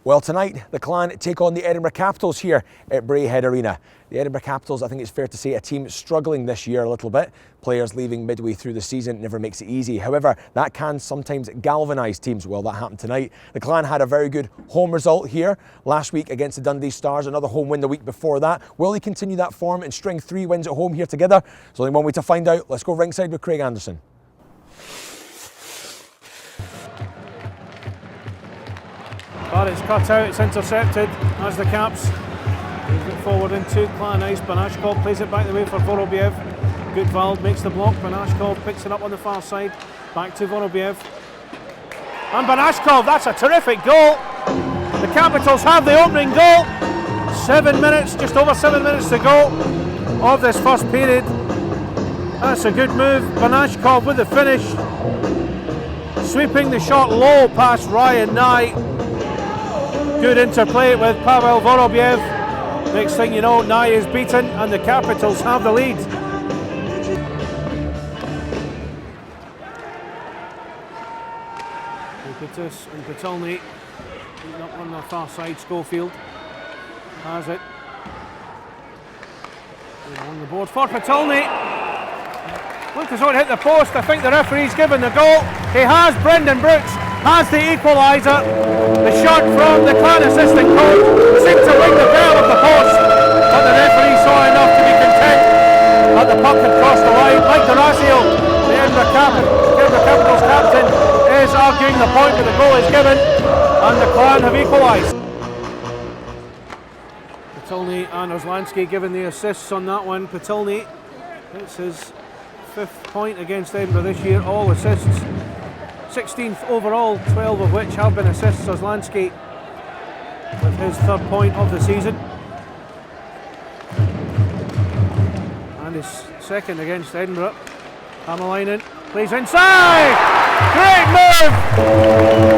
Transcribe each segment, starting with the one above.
Well, tonight, the Clan take on the Edinburgh Capitals here at Braehead Arena. The Edinburgh Capitals, I think it's fair to say, a team struggling this year a little bit. Players leaving midway through the season never makes it easy. However, that can sometimes galvanise teams. Well, that happened tonight. The Clan had a very good home result here last week against the Dundee Stars, another home win the week before that. Will they continue that form and string 3 wins at home here together? There's only one way to find out. Let's go ringside with Craig Anderson. But it's cut out, it's intercepted as the Caps move it forward into Clan ice. Banashkov plays it back the way for Vorobiev. Gudvald makes the block, Banashkov picks it up on the far side, back to Vorobiev. And Banashkov, that's a terrific goal! The Capitals have the opening goal. 7 minutes, just over 7 minutes to go of this first period. That's a good move, Banashkov with the finish. Sweeping the shot low past Ryan Nye. Good interplay with Pavel Vorobiev. Next thing you know, Nye is beaten and the Capitals have the lead. Kupitis and Patulny up on the far side. Schofield has it. On the board for Patulny. Looked as though it hit the post. I think the referee's given the goal. He has. Brendan Brooks has the equaliser. The shot from the Clan assistant coach seemed to ring the bell of the post, but the referee saw enough to be content that the puck had crossed the line. Mike D'Orazio, the Edinburgh Capitals captain, is arguing the point that the goal is given, and the Clan have equalised. Patulny and Orslansky given the assists on that one. Patulny, it's his 5th point against Edinburgh this year, all assists. 16th overall, 12 of which have been assists. Orslansky with his 3rd point of the season. And his 2nd against Edinburgh. Hamalainen plays inside! Great move!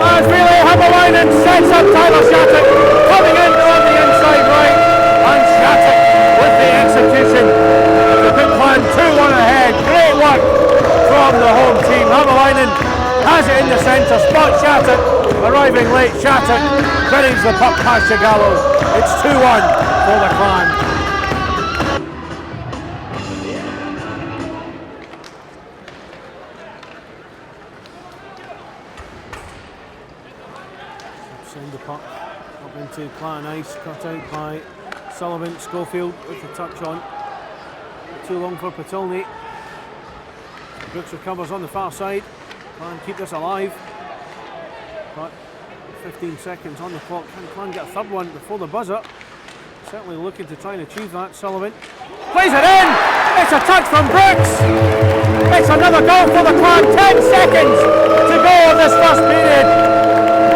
As really Hamalainen sets up Tyler Shattuck, coming in on the inside right, and Shattuck with the execution. The Big Clan 2-1 ahead. Great work from the home team. Hamalainen has it in the centre, spot Shattuck, arriving late. Shattuck buries the puck past Shigallo. It's 2-1 for the Clan. Send the puck up into Clan ice, cut out by Sullivan. Schofield with the touch on. Too long for Patulny. Brooks recovers on the far side. Clan keep this alive, but 15 seconds on the clock. Can Clan get a 3rd one before the buzzer? Certainly looking to try and achieve that. Sullivan plays it in! It's a touch from Brooks! It's another goal for the Clan. 10 seconds to go of this first period.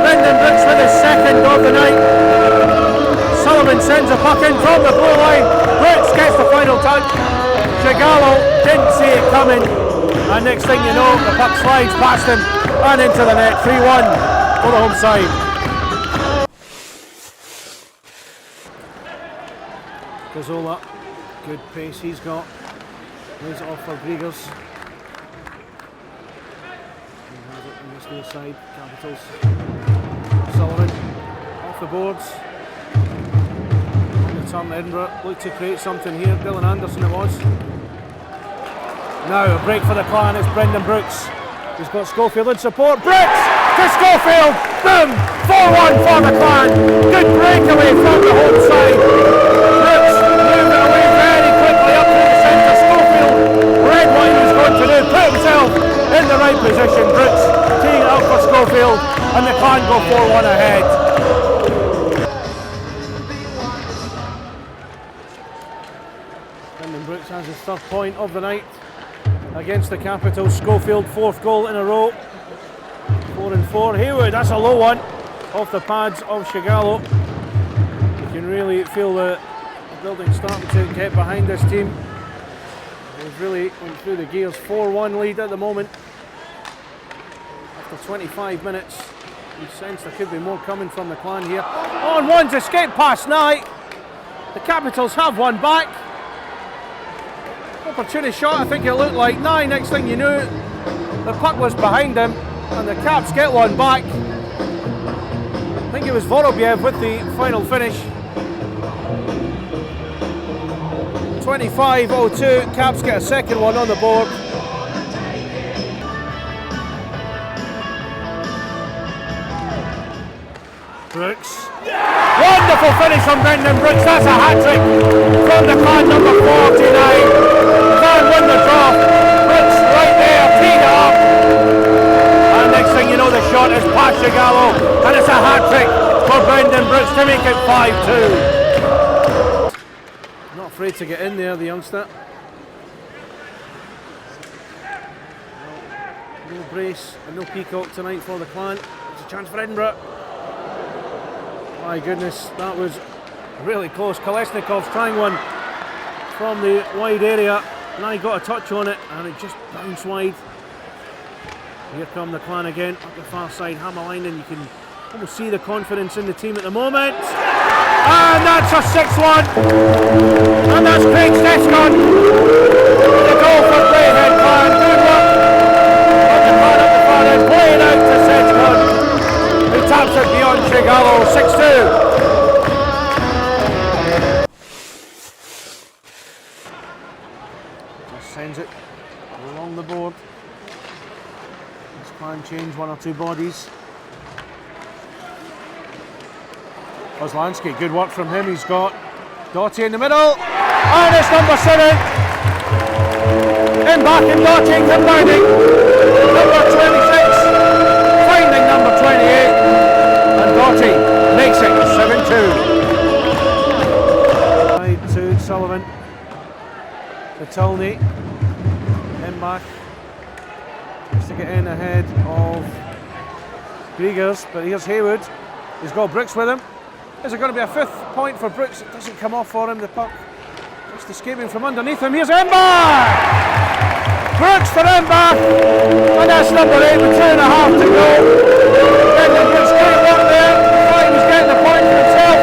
Brendan Brooks with his 2nd of the night. Sullivan sends a puck in from the blue line. Brooks gets the final touch. Shigallo didn't see it coming. And next thing you know, the puck slides past him and into the net. 3-1 for the home side. Cazzola, good pace he's got. Lays it off for Griegers. He has it on this near side. Capitals. Sullivan off the boards. On the turn, Edinburgh look to create something here. Dylan Anderson it was. Now a break for the Clan, it's Brendan Brooks. He's got Schofield in support. Brooks to Schofield! Boom! 4-1 for the Clan. Good breakaway from the home side. Brooks moving away very quickly up to the centre. Schofield, red wine was going to do, put himself in the right position. Brooks teeing it up for Schofield, and the Clan go 4-1 ahead. Brendan Brooks has his 3rd point of the night against the Capitals. Schofield, 4th goal in a row. 4-4. Haywood, that's a low one off the pads of Shigallo. You can really feel the building starting to get behind this team. They've really went through the gears. 4-1 lead at the moment. After 25 minutes, you sense there could be more coming from the Clan here. On one's escape pass Nye. The Capitals have one back. Opportunity shot, I think it looked like. Nye, next thing you knew, the puck was behind him, and the Caps get one back. I think it was Vorobyev with the final finish. 25-02, Caps get a second one on the board. Brooks. Wonderful finish from Brendan Brooks, that's a hat-trick from the card number 49. Can't win the draw. Brooks right there, teed it up. And next thing you know, the shot is past Gallo, and it's a hat-trick for Brendan Brooks to make it 5-2. Not afraid to get in there, the youngster. No brace and no peacock tonight for the Clan. It's a chance for Edinburgh. My goodness, that was really close. Kolesnikov's trying one from the wide area. Now he got a touch on it and it just bounced wide. Here come the Clan again, up the far side, Hammerleinen. You can almost see the confidence in the team at the moment. And that's a 6-1. And that's Craig Steskon. The goal for Braehead Clan. Good work. Got the Clan up the far end, playing out to Steskon, who taps it beyond Chigallo. 6-2. Just sends it along the board. This Clan change one or two bodies. Kozlansky, good work from him. He's got Doughty in the middle, and it's number 7. In back and Doughty combining. Number 26, finding number 28, and Doughty makes it 7-2. Side to Sullivan, to Tilney, in back, just to get in ahead of Griegers, but here's Haywood. He's got Brooks with him. Is it going to be a 5th point for Brooks? It doesn't come off for him, the puck just escaping from underneath him. Here's Ember! Brooks for Ember! And that's number 8 with 2.5 to go. Brendan Brooks, great work there. Thought he was getting the point for himself.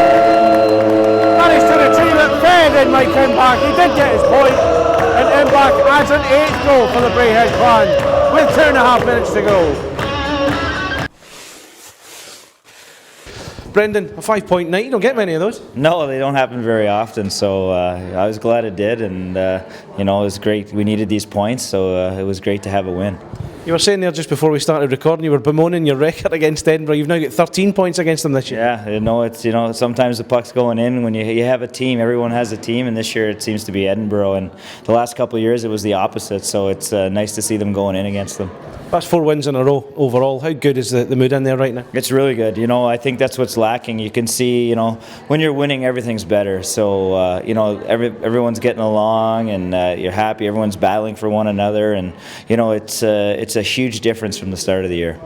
Managed to retrieve it, fed in Mike Embach. He did get his point, and Embach adds an 8th goal for the Braehead Clan with 2.5 minutes to go. Brendan, a 5-point night, you don't get many of those. No, they don't happen very often, so I was glad it did, and it was great. We needed these points, so it was great to have a win. You were saying there just before we started recording, you were bemoaning your record against Edinburgh. You've now got 13 points against them this year. Yeah, it's sometimes the puck's going in when you have a team. Everyone has a team, and this year it seems to be Edinburgh. And the last couple of years it was the opposite. So it's nice to see them going in against them. That's 4 wins in a row overall. How good is the mood in there right now? It's really good. I think that's what's lacking. You can see, when you're winning, everything's better. So, everyone's getting along, and you're happy. Everyone's battling for one another, and it's a huge difference from the start of the year.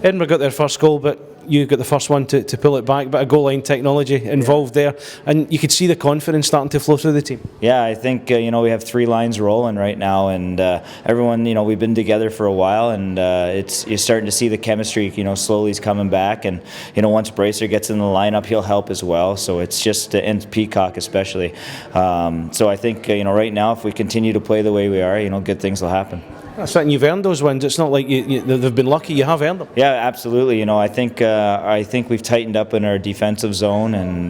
Edinburgh got their first goal, but you got the first one to pull it back, but a goal line technology involved there, and you could see the confidence starting to flow through the team. Yeah, I think we have 3 lines rolling right now, and everyone, we've been together for a while, and you're starting to see the chemistry, slowly is coming back, and once Bracer gets in the lineup, he'll help as well. So it's just, and Peacock especially. So I think right now, if we continue to play the way we are, good things will happen. That's right, and you've earned those wins. It's not like they've been lucky. You have earned them. Yeah, absolutely. I think we've tightened up in our defensive zone, and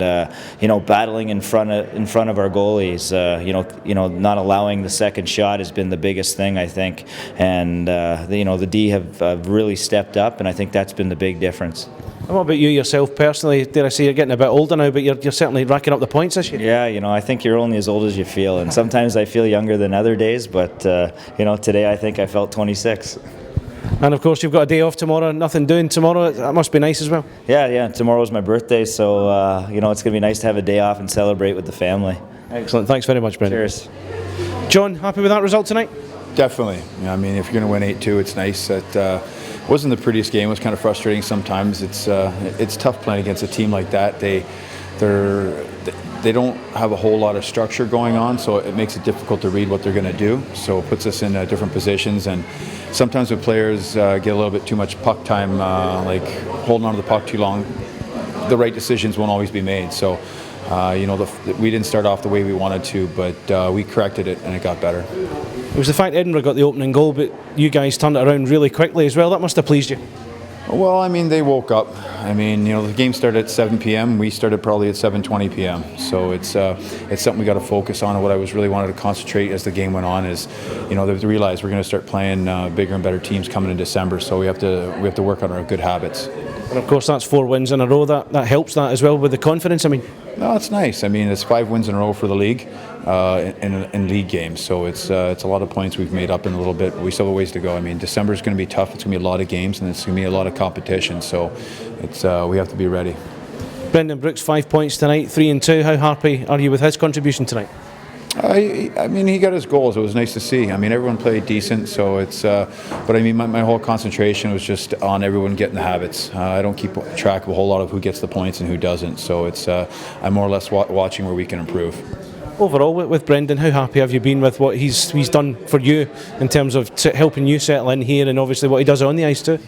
battling in front of our goalies. Not allowing the second shot has been the biggest thing, I think. And the D have really stepped up, and I think that's been the big difference. And what about you yourself personally? Dare I say you're getting a bit older now, but you're certainly racking up the points this year. Yeah, I think you're only as old as you feel, and sometimes I feel younger than other days, but today I think I felt 26. And of course you've got a day off tomorrow, nothing doing tomorrow. That must be nice as well. Yeah, tomorrow's my birthday, so it's going to be nice to have a day off and celebrate with the family. Excellent, thanks very much, Brendan. Cheers. John, happy with that result tonight? Definitely. If you're going to win 8-2, it's nice. That wasn't the prettiest game. It was kind of frustrating sometimes. It's tough playing against a team like that. They don't have a whole lot of structure going on, so it makes it difficult to read what they're going to do. So it puts us in different positions, and sometimes when players get a little bit too much puck time, like holding on to the puck too long, the right decisions won't always be made. So we didn't start off the way we wanted to, but we corrected it and it got better. It was the fact Edinburgh got the opening goal, but you guys turned it around really quickly as well. That must have pleased you. Well, I mean, they woke up. I mean, the game started at 7 p.m. We started probably at 7:20 p.m. So it's something we got to focus on. And what I was really wanted to concentrate as the game went on is, to realize we're going to start playing bigger and better teams coming in December. So we have to work on our good habits. And of course, that's 4 wins in a row. That helps that as well with the confidence. I mean, no, it's nice. I mean, it's 5 wins in a row for the league in league games. So it's a lot of points we've made up in a little bit. But we still have a ways to go. I mean, December is going to be tough. It's going to be a lot of games, and it's going to be a lot of competition. So we have to be ready. Brendan Brooks, 5 points tonight, 3 and 2. How happy are you with his contribution tonight? I mean, he got his goals. It was nice to see. I mean, everyone played decent, so it's. But I mean, my whole concentration was just on everyone getting the habits. I don't keep track of a whole lot of who gets the points and who doesn't. So it's. I'm more or less watching where we can improve. Overall, with Brendan, how happy have you been with what he's done for you in terms of helping you settle in here, and obviously what he does on the ice too?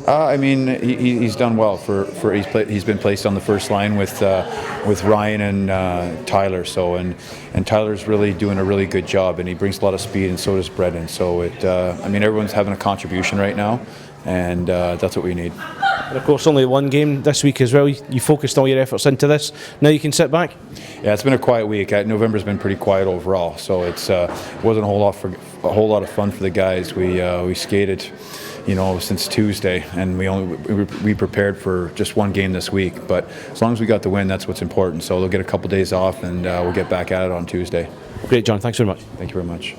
I mean, he's done well. He's been placed on the first line with Ryan and Tyler. So and Tyler's really doing a really good job, and he brings a lot of speed, and so does Brendan. So I mean, everyone's having a contribution right now, and that's what we need. And of course, only one game this week as well. You focused all your efforts into this. Now you can sit back. Yeah, it's been a quiet week. November's been pretty quiet overall. So it's wasn't a whole lot of fun for the guys. We skated, since Tuesday, and we prepared for just one game this week. But as long as we got the win, that's what's important. So they'll get a couple days off, and we'll get back at it on Tuesday. Great, John. Thanks very much. Thank you very much.